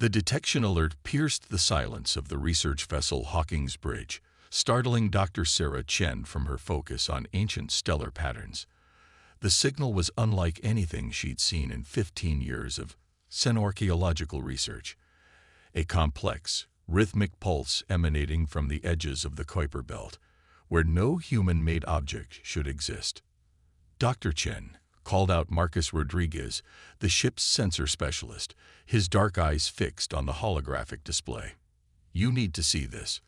The detection alert pierced the silence of the research vessel Hawkins Bridge, startling Dr. Sarah Chen from her focus on ancient stellar patterns. The signal was unlike anything she'd seen in 15 years of archaeological research. A complex, rhythmic pulse emanating from the edges of the Kuiper Belt, where no human-made object should exist. Dr. Chen called out Marcus Rodriguez, the ship's sensor specialist, his dark eyes fixed on the holographic display. "You need to see this.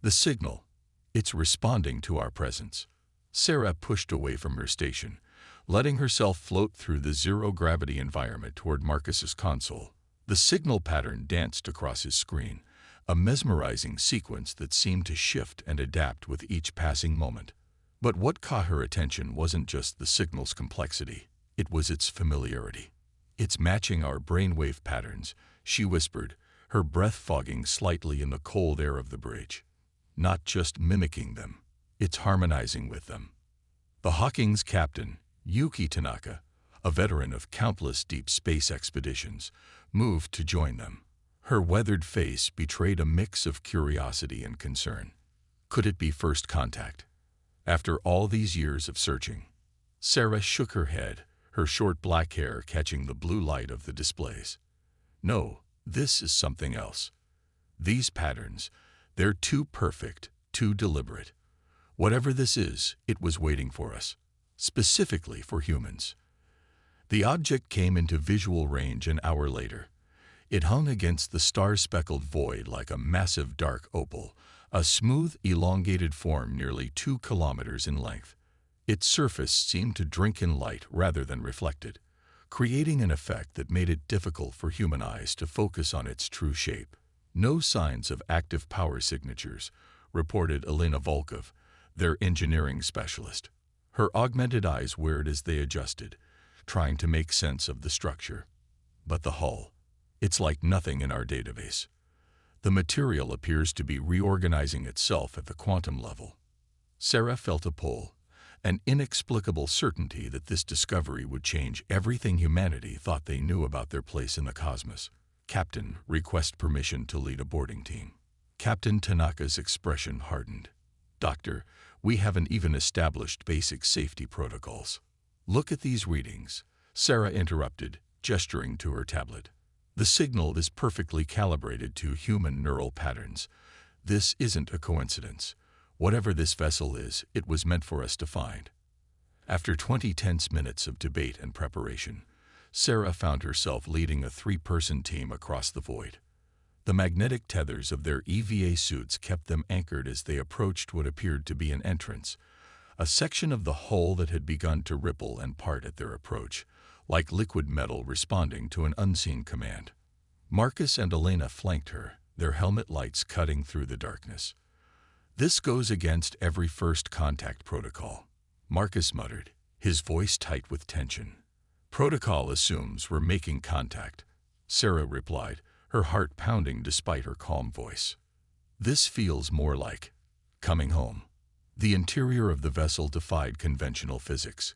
The signal. It's responding to our presence." Sarah pushed away from her station, letting herself float through the zero-gravity environment toward Marcus's console. The signal pattern danced across his screen, a mesmerizing sequence that seemed to shift and adapt with each passing moment. But what caught her attention wasn't just the signal's complexity, it was its familiarity. "It's matching our brainwave patterns," she whispered, her breath fogging slightly in the cold air of the bridge. "Not just mimicking them, it's harmonizing with them." The Hawkins captain, Yuki Tanaka, a veteran of countless deep space expeditions, moved to join them. Her weathered face betrayed a mix of curiosity and concern. Could it be first contact? After all these years of searching? Sarah shook her head, her short black hair catching the blue light of the displays. "No, this is something else. These patterns, they're too perfect, too deliberate. Whatever this is, it was waiting for us, specifically for humans." The object came into visual range an hour later. It hung against the star-speckled void like a massive dark opal, a smooth, elongated form nearly 2 kilometers in length. Its surface seemed to drink in light rather than reflect it, creating an effect that made it difficult for human eyes to focus on its true shape. "No signs of active power signatures," reported Elena Volkov, their engineering specialist. Her augmented eyes whirred as they adjusted, trying to make sense of the structure. "But the hull, it's like nothing in our database. The material appears to be reorganizing itself at the quantum level." Sarah felt a pull, an inexplicable certainty that this discovery would change everything humanity thought they knew about their place in the cosmos. "Captain, request permission to lead a boarding team." Captain Tanaka's expression hardened. "Doctor, we haven't even established basic safety protocols." "Look at these readings," Sarah interrupted, gesturing to her tablet. "The signal is perfectly calibrated to human neural patterns. This isn't a coincidence. Whatever this vessel is, it was meant for us to find." After 20 tense minutes of debate and preparation, Sarah found herself leading a 3-person team across the void. The magnetic tethers of their EVA suits kept them anchored as they approached what appeared to be an entrance, a section of the hull that had begun to ripple and part at their approach, like liquid metal responding to an unseen command. Marcus and Elena flanked her, their helmet lights cutting through the darkness. "This goes against every first contact protocol," Marcus muttered, his voice tight with tension. "Protocol assumes we're making contact," Sarah replied, her heart pounding despite her calm voice. "This feels more like coming home." The interior of the vessel defied conventional physics.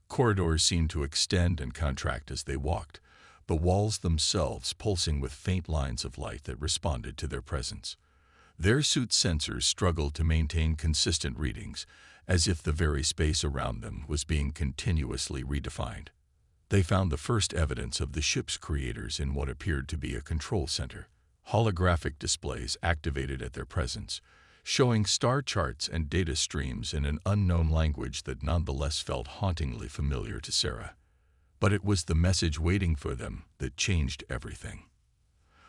Corridors seemed to extend and contract as they walked, the walls themselves pulsing with faint lines of light that responded to their presence. Their suit sensors struggled to maintain consistent readings, as if the very space around them was being continuously redefined. They found the first evidence of the ship's creators in what appeared to be a control center. Holographic displays activated at their presence, showing star charts and data streams in an unknown language that nonetheless felt hauntingly familiar to Sarah. But it was the message waiting for them that changed everything.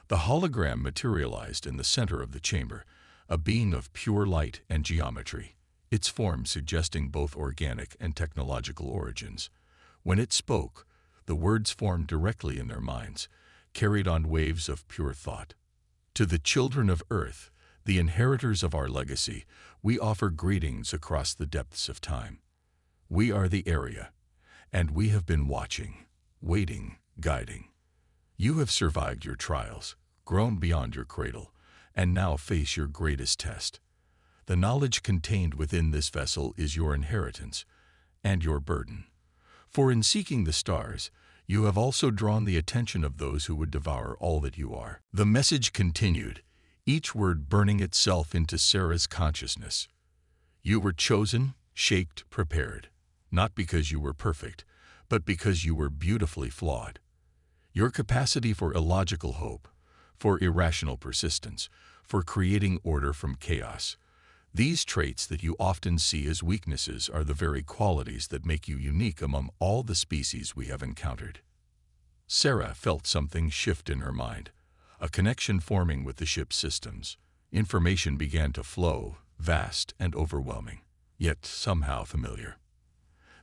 The hologram materialized in the center of the chamber, a being of pure light and geometry, its form suggesting both organic and technological origins. When it spoke, the words formed directly in their minds, carried on waves of pure thought. "To the children of Earth, the inheritors of our legacy, we offer greetings across the depths of time. We are the area, and we have been watching, waiting, guiding. You have survived your trials, grown beyond your cradle, and now face your greatest test. The knowledge contained within this vessel is your inheritance and your burden. For in seeking the stars, You have also drawn the attention of those who would devour all that you are." The message continued, each word burning itself into Sarah's consciousness. You were chosen, shaped, prepared, not because you were perfect, but because you were beautifully flawed. Your capacity for illogical hope, for irrational persistence, for creating order from chaos. These traits that you often see as weaknesses are the very qualities that make you unique among all the species we have encountered. Sarah felt something shift in her mind, a connection forming with the ship's systems. Information began to flow, vast and overwhelming, yet somehow familiar.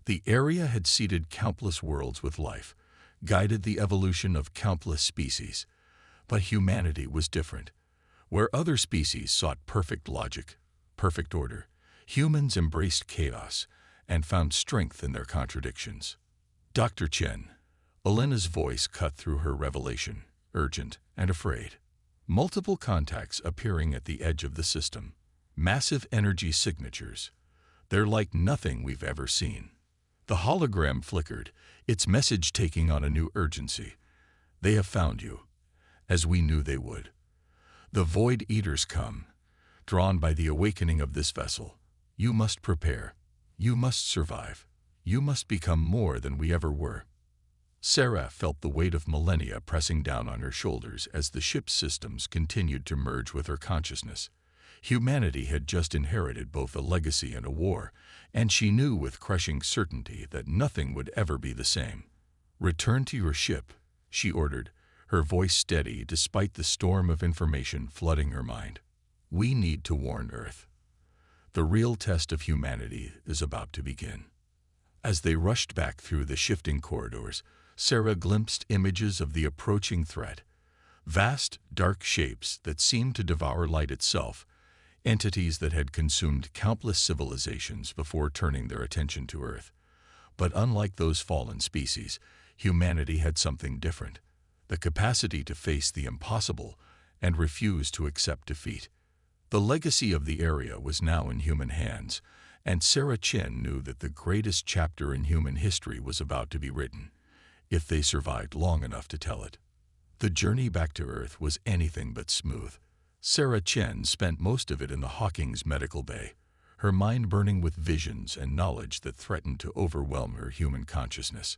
The area had seeded countless worlds with life, guided the evolution of countless species. But humanity was different. Where other species sought perfect logic, perfect order, humans embraced chaos and found strength in their contradictions. Dr. Chen, Elena's voice cut through her revelation, urgent and afraid. Multiple contacts appearing at the edge of the system. Massive energy signatures. They're like nothing we've ever seen. The hologram flickered, its message taking on a new urgency. They have found you, as we knew they would. The Void Eaters come, drawn by the awakening of this vessel. You must prepare. You must survive. You must become more than we ever were. Sarah felt the weight of millennia pressing down on her shoulders as the ship's systems continued to merge with her consciousness. Humanity had just inherited both a legacy and a war, and she knew with crushing certainty that nothing would ever be the same. "Return to your ship," she ordered, her voice steady despite the storm of information flooding her mind. "We need to warn Earth. The real test of humanity is about to begin." As they rushed back through the shifting corridors, Sarah glimpsed images of the approaching threat. Vast, dark shapes that seemed to devour light itself, entities that had consumed countless civilizations before turning their attention to Earth. But unlike those fallen species, humanity had something different, the capacity to face the impossible and refuse to accept defeat. The legacy of the area was now in human hands, and Sarah Chen knew that the greatest chapter in human history was about to be written, if they survived long enough to tell it. The journey back to Earth was anything but smooth. Sarah Chen spent most of it in the Hawkins medical bay, her mind burning with visions and knowledge that threatened to overwhelm her human consciousness.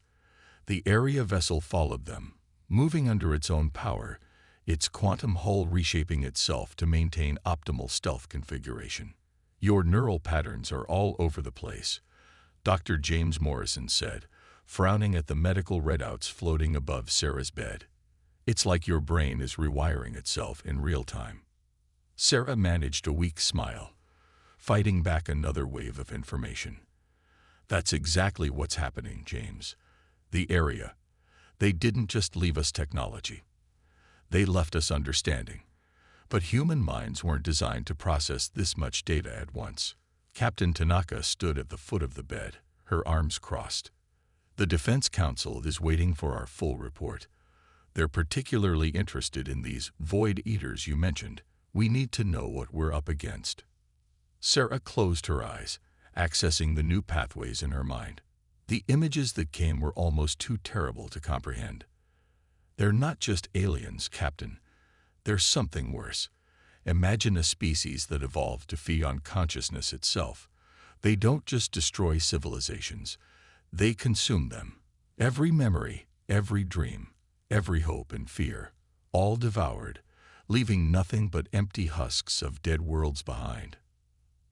The area vessel followed them, moving under its own power, its quantum hull reshaping itself to maintain optimal stealth configuration. "Your neural patterns are all over the place," Dr. James Morrison said, frowning at the medical readouts floating above Sarah's bed. "It's like your brain is rewiring itself in real time." Sarah managed a weak smile, fighting back another wave of information. "That's exactly what's happening, James. The area. They didn't just leave us technology. They left us understanding. But human minds weren't designed to process this much data at once." Captain Tanaka stood at the foot of the bed, her arms crossed. "The Defense Council is waiting for our full report. They're particularly interested in these Void Eaters you mentioned. We need to know what we're up against." Sarah closed her eyes, accessing the new pathways in her mind. The images that came were almost too terrible to comprehend. "They're not just aliens, Captain. They're something worse. Imagine a species that evolved to feed on consciousness itself. They don't just destroy civilizations. They consume them. Every memory, every dream, every hope and fear, all devoured, leaving nothing but empty husks of dead worlds behind."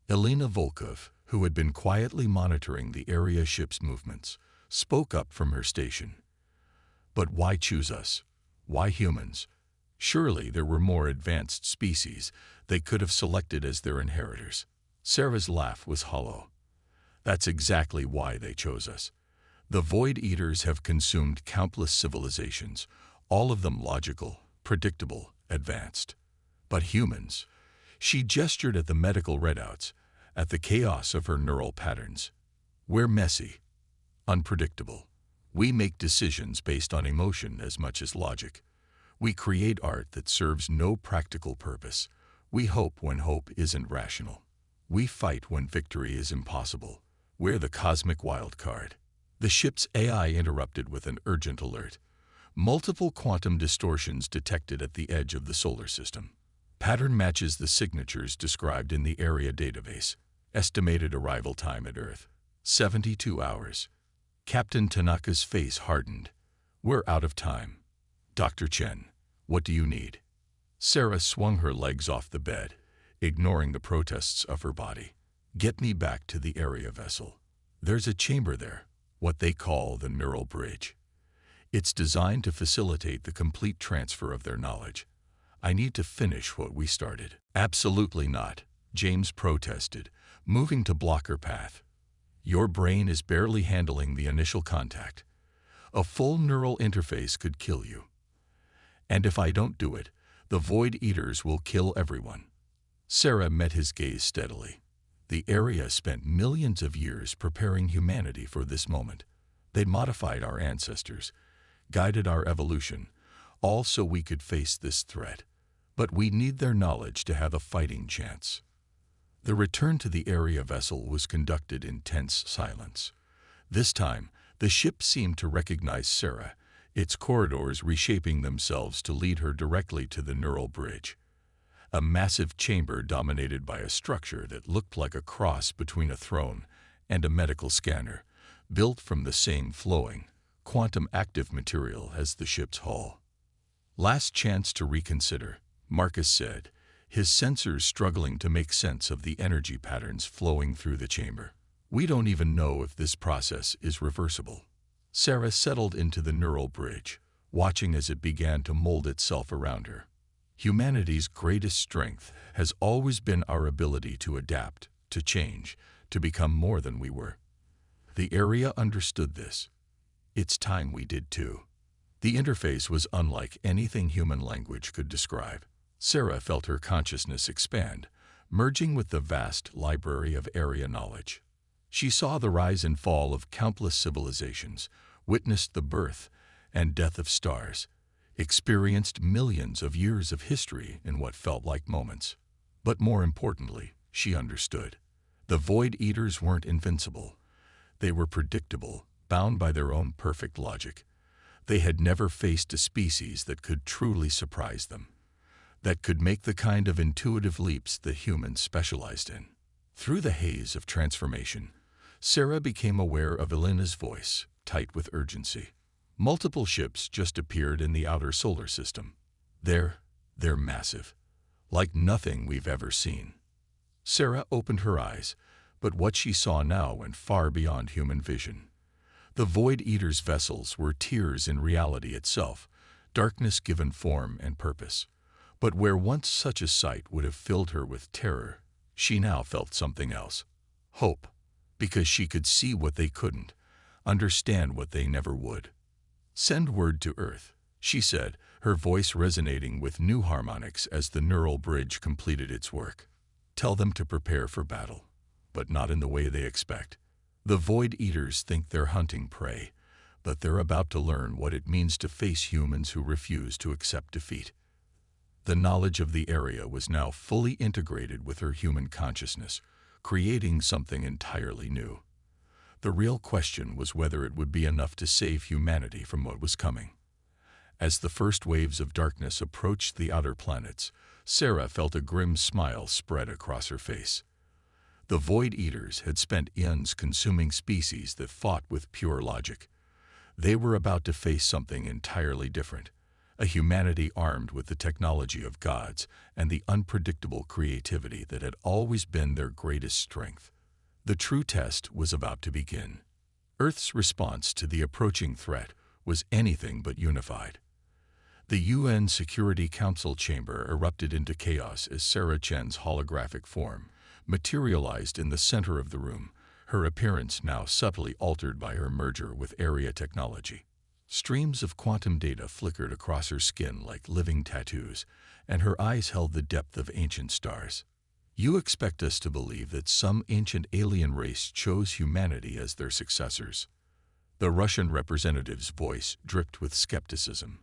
Elena Volkov, who had been quietly monitoring the area ship's movements, spoke up from her station. "But why choose us? Why humans? Surely there were more advanced species they could have selected as their inheritors." Sarah's laugh was hollow. "That's exactly why they chose us. The Void Eaters have consumed countless civilizations, all of them logical, predictable, advanced. But humans," she gestured at the medical readouts, at the chaos of her neural patterns. "We're messy, unpredictable. We make decisions based on emotion as much as logic. We create art that serves no practical purpose. We hope when hope isn't rational. We fight when victory is impossible. We're the cosmic wild card." The ship's AI interrupted with an urgent alert. Multiple quantum distortions detected at the edge of the solar system. Pattern matches the signatures described in the area database. Estimated arrival time at Earth: 72 hours. Captain Tanaka's face hardened. We're out of time. Dr. Chen, what do you need? Sarah swung her legs off the bed, ignoring the protests of her body. Get me back to the area vessel. There's a chamber there, what they call the neural bridge. It's designed to facilitate the complete transfer of their knowledge. I need to finish what we started. Absolutely not, James protested, moving to block her path. Your brain is barely handling the initial contact. A full neural interface could kill you. And if I don't do it, the Void Eaters will kill everyone. Sarah met his gaze steadily. The area spent millions of years preparing humanity for this moment. They'd modified our ancestors, guided our evolution, all so we could face this threat. But we need their knowledge to have a fighting chance. The return to the area vessel was conducted in tense silence. This time, the ship seemed to recognize Sarah, its corridors reshaping themselves to lead her directly to the neural bridge. A massive chamber dominated by a structure that looked like a cross between a throne and a medical scanner, built from the same flowing, quantum-active material as the ship's hull. Last chance to reconsider, Marcus said, his sensors struggling to make sense of the energy patterns flowing through the chamber. We don't even know if this process is reversible. Sarah settled into the neural bridge, watching as it began to mold itself around her. Humanity's greatest strength has always been our ability to adapt, to change, to become more than we were. The area understood this. It's time we did too. The interface was unlike anything human language could describe. Sarah felt her consciousness expand, merging with the vast library of area knowledge. She saw the rise and fall of countless civilizations, witnessed the birth and death of stars, experienced millions of years of history in what felt like moments. But more importantly, she understood. The Void Eaters weren't invincible. They were predictable, bound by their own perfect logic. They had never faced a species that could truly surprise them, that could make the kind of intuitive leaps that humans specialized in. Through the haze of transformation, Sarah became aware of Elena's voice, tight with urgency. Multiple ships just appeared in the outer solar system. They're massive, like nothing we've ever seen. Sarah opened her eyes, but what she saw now went far beyond human vision. The Void Eaters' vessels were tears in reality itself, darkness given form and purpose. But where once such a sight would have filled her with terror, she now felt something else. Hope, because she could see what they couldn't, understand what they never would. Send word to Earth, she said, her voice resonating with new harmonics as the neural bridge completed its work. Tell them to prepare for battle, but not in the way they expect. The Void Eaters think they're hunting prey, but they're about to learn what it means to face humans who refuse to accept defeat. The knowledge of the area was now fully integrated with her human consciousness, creating something entirely new. The real question was whether it would be enough to save humanity from what was coming. As the first waves of darkness approached the outer planets, Sarah felt a grim smile spread across her face. The Void Eaters had spent eons consuming species that fought with pure logic. They were about to face something entirely different, a humanity armed with the technology of gods and the unpredictable creativity that had always been their greatest strength. The true test was about to begin. Earth's response to the approaching threat was anything but unified. The UN Security Council chamber erupted into chaos as Sarah Chen's holographic form materialized in the center of the room, her appearance now subtly altered by her merger with area technology. Streams of quantum data flickered across her skin like living tattoos, and her eyes held the depth of ancient stars. You expect us to believe that some ancient alien race chose humanity as their successors. The Russian representative's voice dripped with skepticism.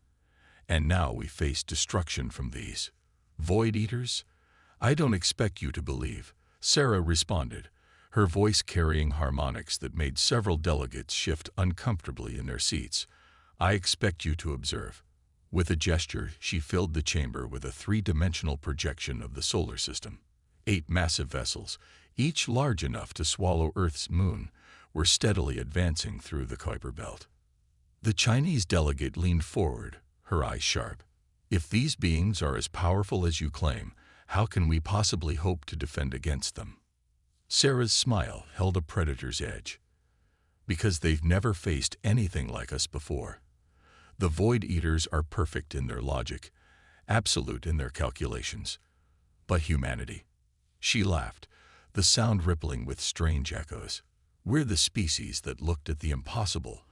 And now we face destruction from these Void Eaters? I don't expect you to believe, Sarah responded, her voice carrying harmonics that made several delegates shift uncomfortably in their seats. "I expect you to observe." With a gesture, she filled the chamber with a three-dimensional projection of the solar system. 8 massive vessels, each large enough to swallow Earth's moon, were steadily advancing through the Kuiper Belt. The Chinese delegate leaned forward, her eyes sharp. "If these beings are as powerful as you claim, how can we possibly hope to defend against them?" Sarah's smile held a predator's edge. "Because they've never faced anything like us before. The Void Eaters are perfect in their logic, absolute in their calculations. But humanity?" She laughed, the sound rippling with strange echoes. "We're the species that looked at the impossible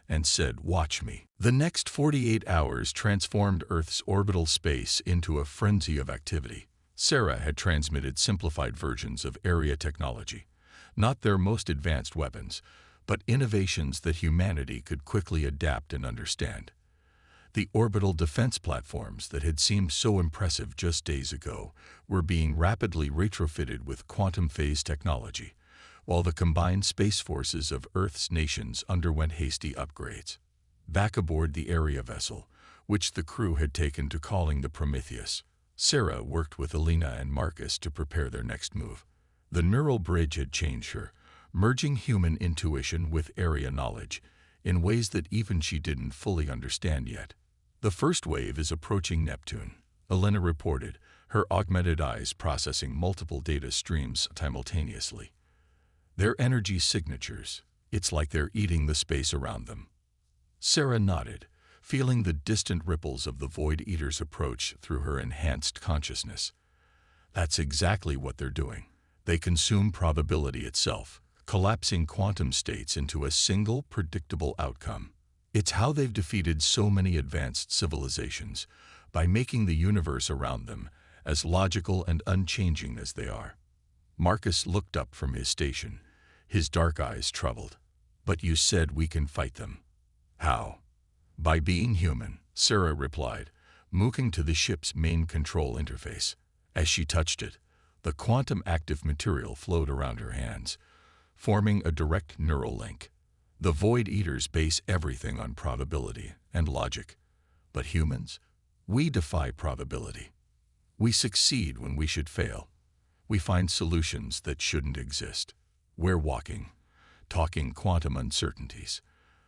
and said, 'Watch me.'" The next 48 hours transformed Earth's orbital space into a frenzy of activity. Sarah had transmitted simplified versions of area technology, not their most advanced weapons, but innovations that humanity could quickly adapt and understand. The orbital defense platforms that had seemed so impressive just days ago were being rapidly retrofitted with quantum phase technology, while the combined space forces of Earth's nations underwent hasty upgrades. Back aboard the area vessel, which the crew had taken to calling the Prometheus, Sarah worked with Alina and Marcus to prepare their next move. The neural bridge had changed her, merging human intuition with area knowledge in ways that even she didn't fully understand yet. "The first wave is approaching Neptune," Alina reported, her augmented eyes processing multiple data streams simultaneously. "Their energy signatures, it's like they're eating the space around them." Sarah nodded, feeling the distant ripples of the Void Eater's approach through her enhanced consciousness. "That's exactly what they're doing. They consume probability itself, collapsing quantum states into a single, predictable outcome. It's how they've defeated so many advanced civilizations, by making the universe around them as logical and unchanging as they are." Marcus looked up from his station, his dark eyes troubled. "But you said we can fight them. How?" "By being human," Sarah replied, moving to the ship's main control interface. As she touched it, the quantum active material flowed around her hands, forming a direct neural link. "The Void Eaters base everything on probability and logic. But humans? We defy probability. We succeed when we should fail. We find solutions that shouldn't exist. We're talking quantum uncertainties."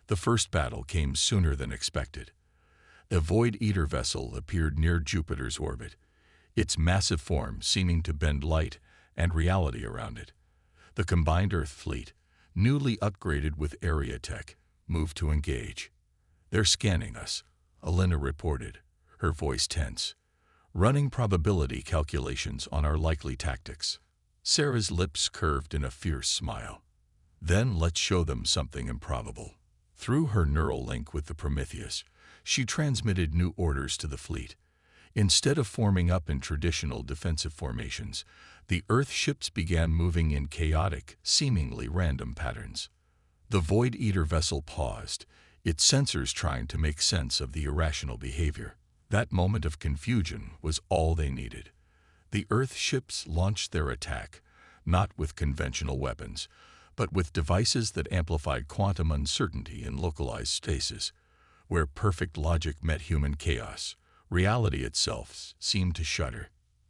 The first battle came sooner than expected. A Void Eater vessel appeared near Jupiter's orbit, its massive form seeming to bend light and reality around it. The combined Earth fleet, newly upgraded with area tech, moved to engage. "They're scanning us," Alina reported, her voice tense, "running probability calculations on our likely tactics." Sarah's lips curved in a fierce smile. "Then let's show them something improbable." Through her neural link with the Prometheus, she transmitted new orders to the fleet. Instead of forming up in traditional defensive formations, the Earth ships began moving in chaotic, seemingly random patterns. The Void Eater vessel paused, its sensors trying to make sense of the irrational behavior. That moment of confusion was all they needed. The Earth ships launched their attack, not with conventional weapons, but with devices that amplified quantum uncertainty in localized spaces. Where perfect logic met human chaos, reality itself seemed to shudder.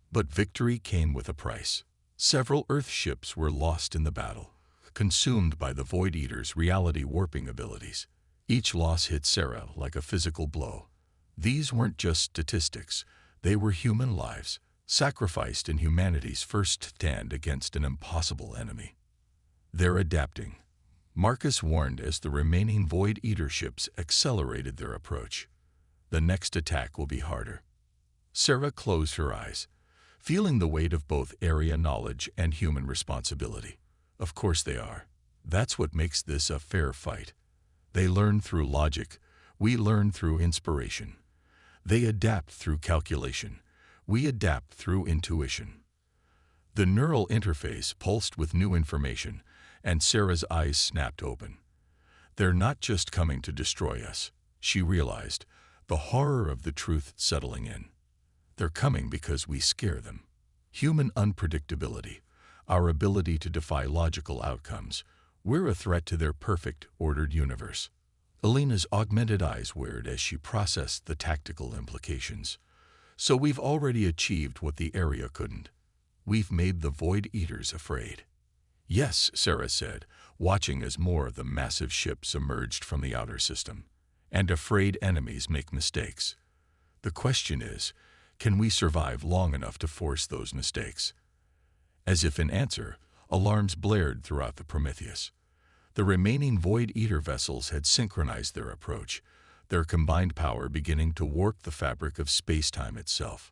But victory came with a price. Several Earth ships were lost in the battle, consumed by the Void Eater's reality warping abilities. Each loss hit Sarah like a physical blow. These weren't just statistics, they were human lives, sacrificed in humanity's first stand against an impossible enemy. "They're adapting," Marcus warned as the remaining Void Eater ships accelerated their approach. "The next attack will be harder." Sarah closed her eyes, feeling the weight of both area knowledge and human responsibility. Of course they are. That's what makes this a fair fight. They learn through logic, we learn through inspiration. They adapt through calculation, we adapt through intuition. The neural interface pulsed with new information, and Sarah's eyes snapped open. They're not just coming to destroy us, she realized, the horror of the truth settling in. They're coming because we scare them. Human unpredictability, our ability to defy logical outcomes. We're a threat to their perfect, ordered universe. Alina's augmented eyes whirred as she processed the tactical implications. So we've already achieved what the area couldn't. We've made the Void Eaters afraid. Yes, Sarah said, watching as more of the massive ships emerged from the outer system. And afraid enemies make mistakes. The question is, can we survive long enough to force those mistakes? As if in answer, alarms blared throughout the Prometheus. The remaining Void Eater vessels had synchronized their approach, their combined power beginning to warp the fabric of space-time itself.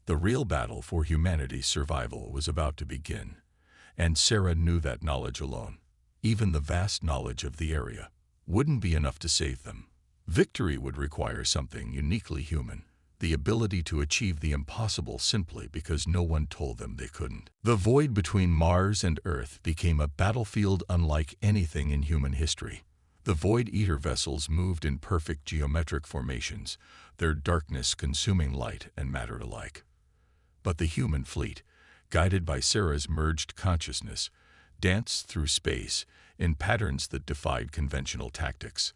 The real battle for humanity's survival was about to begin, and Sarah knew that knowledge alone, even the vast knowledge of the area, wouldn't be enough to save them. Victory would require something uniquely human, the ability to achieve the impossible simply because no one told them they couldn't. The void between Mars and Earth became a battlefield unlike anything in human history. The Void Eater vessels moved in perfect geometric formations, their darkness consuming light and matter alike. But the human fleet, guided by Sarah's merged consciousness, danced through space in patterns that defied conventional tactics.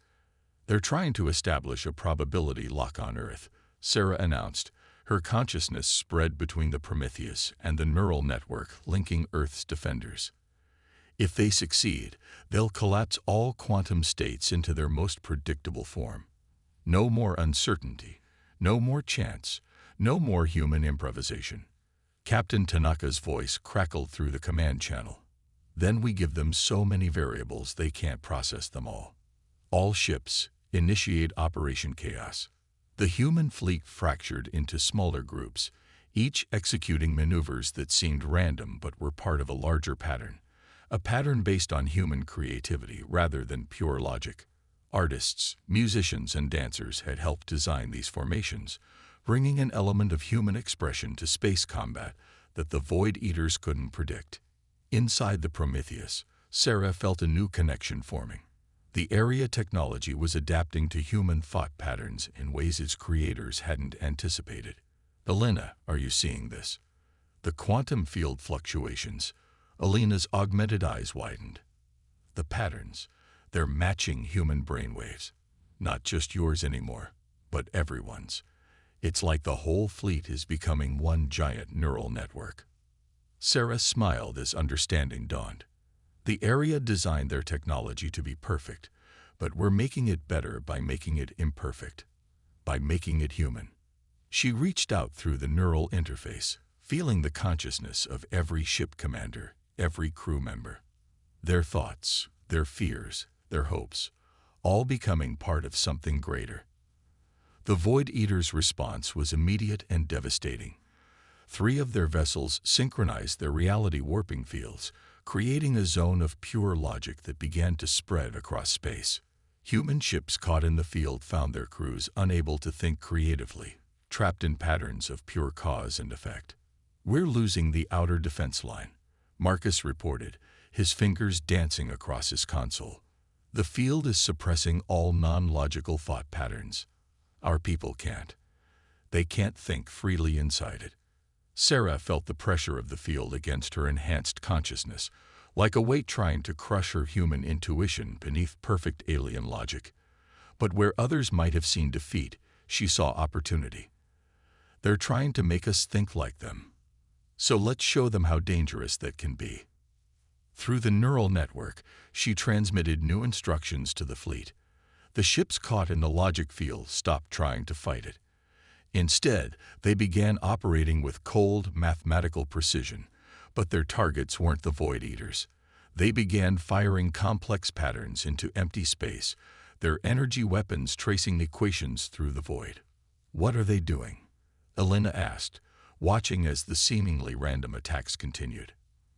They're trying to establish a probability lock on Earth, Sarah announced. Her consciousness spread between the Prometheus and the neural network linking Earth's defenders. If they succeed, they'll collapse all quantum states into their most predictable form. No more uncertainty, no more chance, no more human improvisation. Captain Tanaka's voice crackled through the command channel. Then we give them so many variables they can't process them all. All ships, initiate Operation Chaos. The human fleet fractured into smaller groups, each executing maneuvers that seemed random but were part of a larger pattern. A pattern based on human creativity rather than pure logic. Artists, musicians, and dancers had helped design these formations, bringing an element of human expression to space combat that the Void Eaters couldn't predict. Inside the Prometheus, Sarah felt a new connection forming. The area technology was adapting to human thought patterns in ways its creators hadn't anticipated. Alina, are you seeing this? The quantum field fluctuations. Alina's augmented eyes widened. The patterns, they're matching human brainwaves. Not just yours anymore, but everyone's. It's like the whole fleet is becoming one giant neural network. Sarah smiled as understanding dawned. The area designed their technology to be perfect, but we're making it better by making it imperfect, by making it human. She reached out through the neural interface, feeling the consciousness of every ship commander, every crew member. Their thoughts, their fears, their hopes, all becoming part of something greater. The Void Eaters' response was immediate and devastating. 3 of their vessels synchronized their reality warping fields, creating a zone of pure logic that began to spread across space. Human ships caught in the field found their crews unable to think creatively, trapped in patterns of pure cause and effect. We're losing the outer defense line, Marcus reported, his fingers dancing across his console. The field is suppressing all non-logical thought patterns. Our people can't. They can't think freely inside it. Sarah felt the pressure of the field against her enhanced consciousness, like a weight trying to crush her human intuition beneath perfect alien logic. But where others might have seen defeat, she saw opportunity. They're trying to make us think like them. So let's show them how dangerous that can be. Through the neural network, she transmitted new instructions to the fleet. The ships caught in the logic field stopped trying to fight it. Instead, they began operating with cold, mathematical precision, but their targets weren't the Void Eaters. They began firing complex patterns into empty space, their energy weapons tracing equations through the void. What are they doing? Alina asked, watching as the seemingly random attacks continued.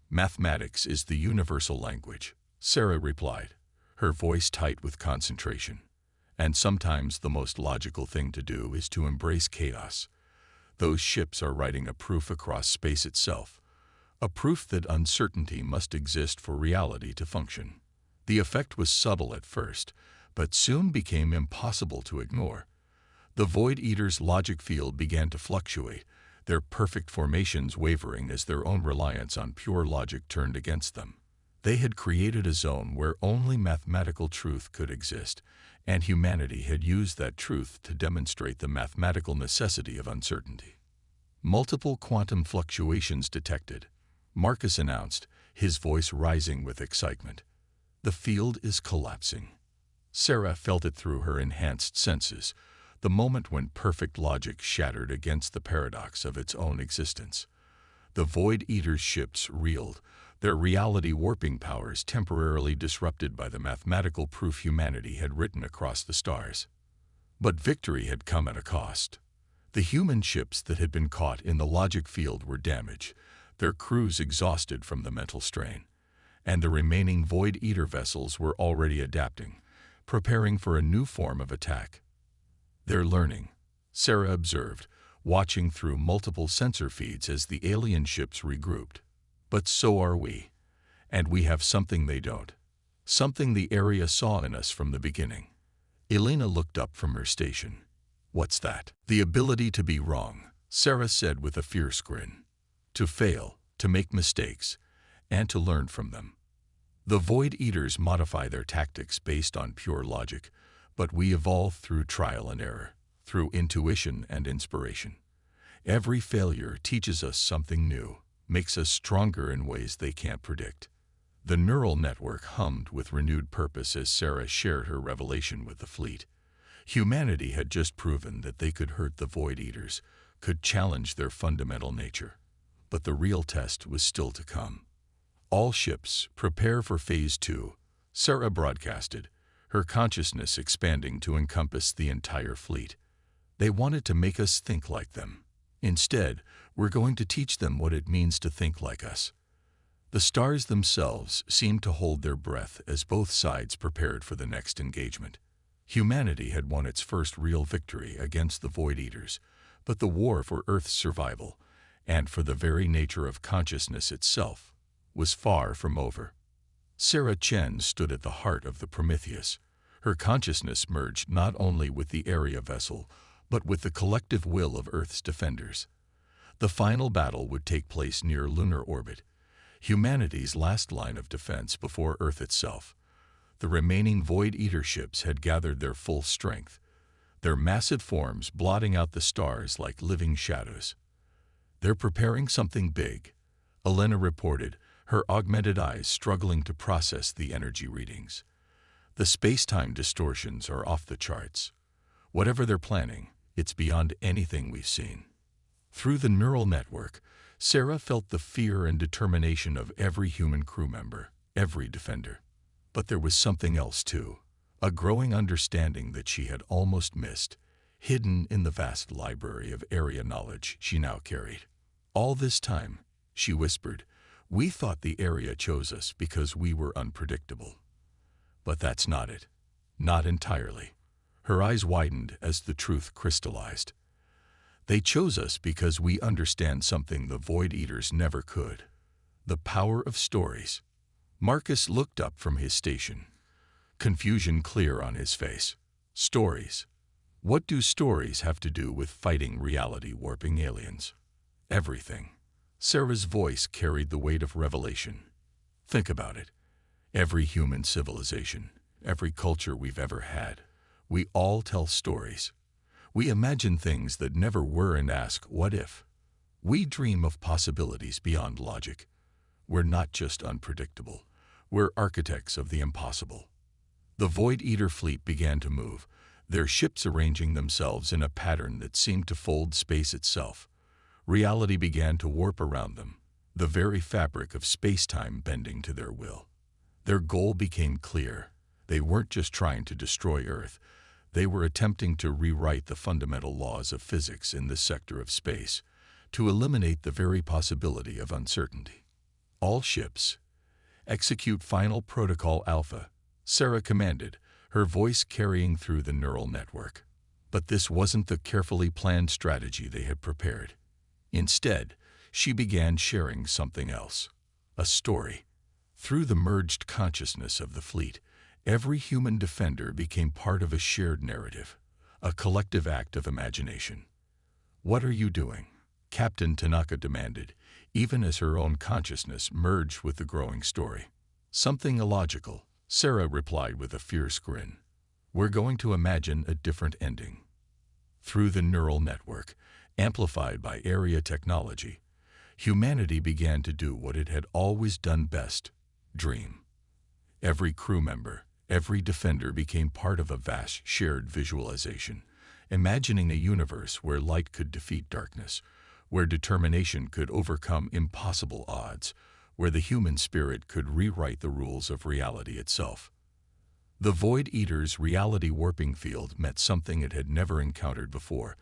Mathematics is the universal language, Sarah replied, her voice tight with concentration. And sometimes the most logical thing to do is to embrace chaos. Those ships are writing a proof across space itself, a proof that uncertainty must exist for reality to function. The effect was subtle at first, but soon became impossible to ignore. The Void Eater's logic field began to fluctuate, their perfect formations wavering as their own reliance on pure logic turned against them. They had created a zone where only mathematical truth could exist, and humanity had used that truth to demonstrate the mathematical necessity of uncertainty. Multiple quantum fluctuations detected, Marcus announced, his voice rising with excitement. The field is collapsing. Sarah felt it through her enhanced senses, the moment when perfect logic shattered against the paradox of its own existence. The Void Eater's ships reeled, their reality warping powers temporarily disrupted by the mathematical proof humanity had written across the stars. But victory had come at a cost. The human ships that had been caught in the logic field were damaged, their crews exhausted from the mental strain, and the remaining Void Eater vessels were already adapting, preparing for a new form of attack. They're learning, Sarah observed, watching through multiple sensor feeds as the alien ships regrouped. But so are we. And we have something they don't. Something the area saw in us from the beginning. Elena looked up from her station. What's that? The ability to be wrong, Sarah said with a fierce grin. To fail, to make mistakes, and to learn from them. The Void Eaters modify their tactics based on pure logic, but we evolve through trial and error, through intuition and inspiration. Every failure teaches us something new, makes us stronger in ways they can't predict. The neural network hummed with renewed purpose as Sarah shared her revelation with the fleet. Humanity had just proven that they could hurt the Void Eaters, could challenge their fundamental nature. But the real test was still to come. All ships, prepare for Phase 2, Sarah broadcasted, her consciousness expanding to encompass the entire fleet. They wanted to make us think like them. Instead, we're going to teach them what it means to think like us. The stars themselves seemed to hold their breath as both sides prepared for the next engagement. Humanity had won its first real victory against the Void Eaters, but the war for Earth's survival, and for the very nature of consciousness itself, was far from over. Sarah Chen stood at the heart of the Prometheus. Her consciousness merged not only with the area vessel, but with the collective will of Earth's defenders. The final battle would take place near lunar orbit, humanity's last line of defense before Earth itself. The remaining Void Eater ships had gathered their full strength, their massive forms blotting out the stars like living shadows. They're preparing something big, Elena reported, her augmented eyes struggling to process the energy readings. The space-time distortions are off the charts. Whatever they're planning, it's beyond anything we've seen. Through the neural network, Sarah felt the fear and determination of every human crew member, every defender. But there was something else too, a growing understanding that she had almost missed, hidden in the vast library of area knowledge she now carried. All this time, she whispered, we thought the area chose us because we were unpredictable. But that's not it. Not entirely. Her eyes widened as the truth crystallized. They chose us because we understand something the Void Eaters never could. The power of stories. Marcus looked up from his station, confusion clear on his face. Stories. What do stories have to do with fighting reality-warping aliens? Everything. Sarah's voice carried the weight of revelation. Think about it. Every human civilization, every culture we've ever had, we all tell stories. We imagine things that never were and ask, what if? We dream of possibilities beyond logic. We're not just unpredictable. We're architects of the impossible. The Void Eater fleet began to move, their ships arranging themselves in a pattern that seemed to fold space itself. Reality began to warp around them, the very fabric of space-time bending to their will. Their goal became clear. They weren't just trying to destroy Earth. They were attempting to rewrite the fundamental laws of physics in this sector of space, to eliminate the very possibility of uncertainty. All ships, execute Final Protocol Alpha, Sarah commanded, her voice carrying through the neural network. But this wasn't the carefully planned strategy they had prepared. Instead, she began sharing something else, a story. Through the merged consciousness of the fleet, every human defender became part of a shared narrative, a collective act of imagination. What are you doing? Captain Tanaka demanded, even as her own consciousness merged with the growing story. Something illogical, Sarah replied with a fierce grin. We're going to imagine a different ending. Through the neural network, amplified by area technology, humanity began to do what it had always done best: dream. Every crew member, every defender became part of a vast shared visualization, imagining a universe where light could defeat darkness, where determination could overcome impossible odds, where the human spirit could rewrite the rules of reality itself. The Void Eater's reality warping field met something it had never encountered before: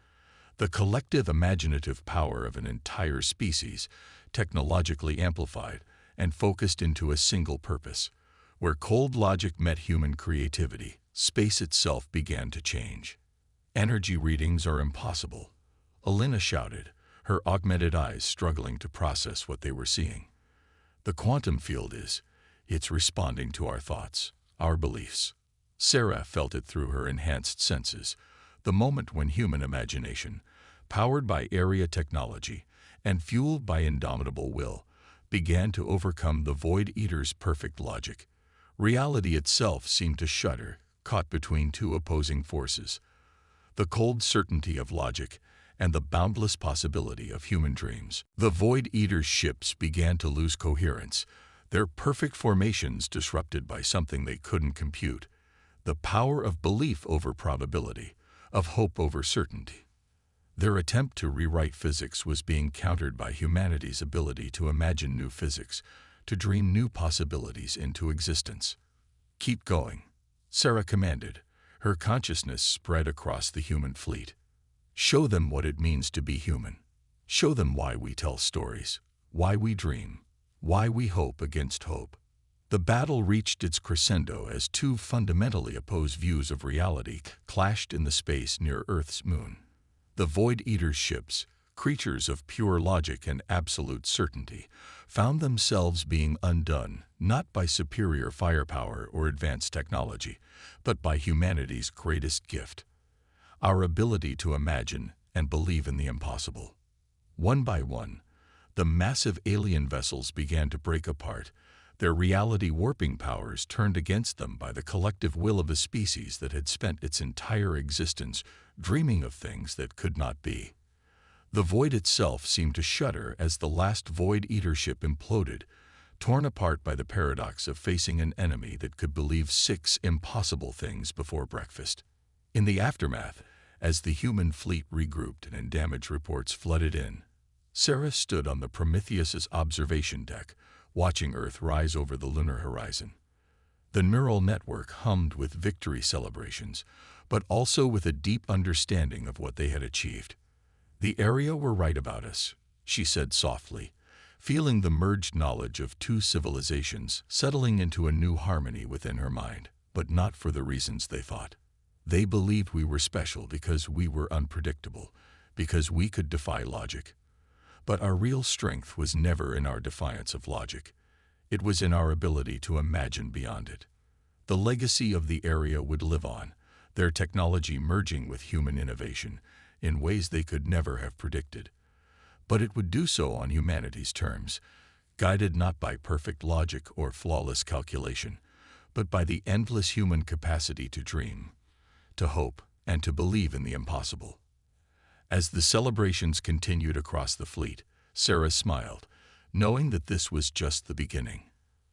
the collective imaginative power of an entire species, technologically amplified and focused into a single purpose. Where cold logic met human creativity, space itself began to change. Energy readings are impossible, Alina shouted, her augmented eyes struggling to process what they were seeing. The quantum field it's responding to our thoughts, our beliefs. Sarah felt it through her enhanced senses, the moment when human imagination, powered by area technology and fueled by indomitable will, began to overcome the Void Eater's perfect logic. Reality itself seemed to shudder, caught between two opposing forces: the cold certainty of logic and the boundless possibility of human dreams. The Void Eater's ships began to lose coherence, their perfect formations disrupted by something they couldn't compute: the power of belief over probability, of hope over certainty. Their attempt to rewrite physics was being countered by humanity's ability to imagine new physics, to dream new possibilities into existence. Keep going, Sarah commanded, her consciousness spread across the human fleet. Show them what it means to be human. Show them why we tell stories, why we dream, why we hope against hope. The battle reached its crescendo as two fundamentally opposed views of reality clashed in the space near Earth's moon. The Void Eater's ships, creatures of pure logic and absolute certainty, found themselves being undone not by superior firepower or advanced technology, but by humanity's greatest gift: our ability to imagine and believe in the impossible. One by one, the massive alien vessels began to break apart, their reality warping powers turned against them by the collective will of a species that had spent its entire existence dreaming of things that could not be. The void itself seemed to shudder as the last Void Eater ship imploded, torn apart by the paradox of facing an enemy that could believe 6 impossible things before breakfast. In the aftermath, as the human fleet regrouped and damage reports flooded in, Sarah stood on the Prometheus's observation deck, watching Earth rise over the lunar horizon. The neural network hummed with victory celebrations, but also with a deep understanding of what they had achieved. "The area were right about us," she said softly, feeling the merged knowledge of two civilizations settling into a new harmony within her mind, but not for the reasons they thought. They believed we were special because we were unpredictable, because we could defy logic. But our real strength was never in our defiance of logic. It was in our ability to imagine beyond it. The legacy of the area would live on, their technology merging with human innovation in ways they could never have predicted. But it would do so on humanity's terms, guided not by perfect logic or flawless calculation, but by the endless human capacity to dream, to hope, and to believe in the impossible. As the celebrations continued across the fleet, Sarah smiled, knowing that this was just the beginning.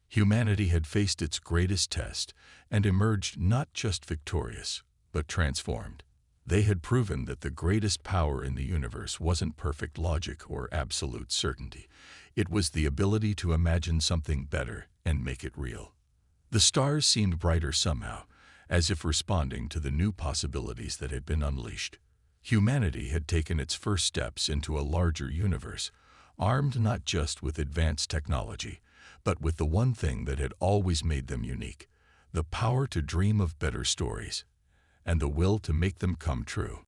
Humanity had faced its greatest test and emerged not just victorious, but transformed. They had proven that the greatest power in the universe wasn't perfect logic or absolute certainty. It was the ability to imagine something better and make it real. The stars seemed brighter somehow, as if responding to the new possibilities that had been unleashed. Humanity had taken its first steps into a larger universe, armed not just with advanced technology, but with the one thing that had always made them unique: the power to dream of better stories, and the will to make them come true.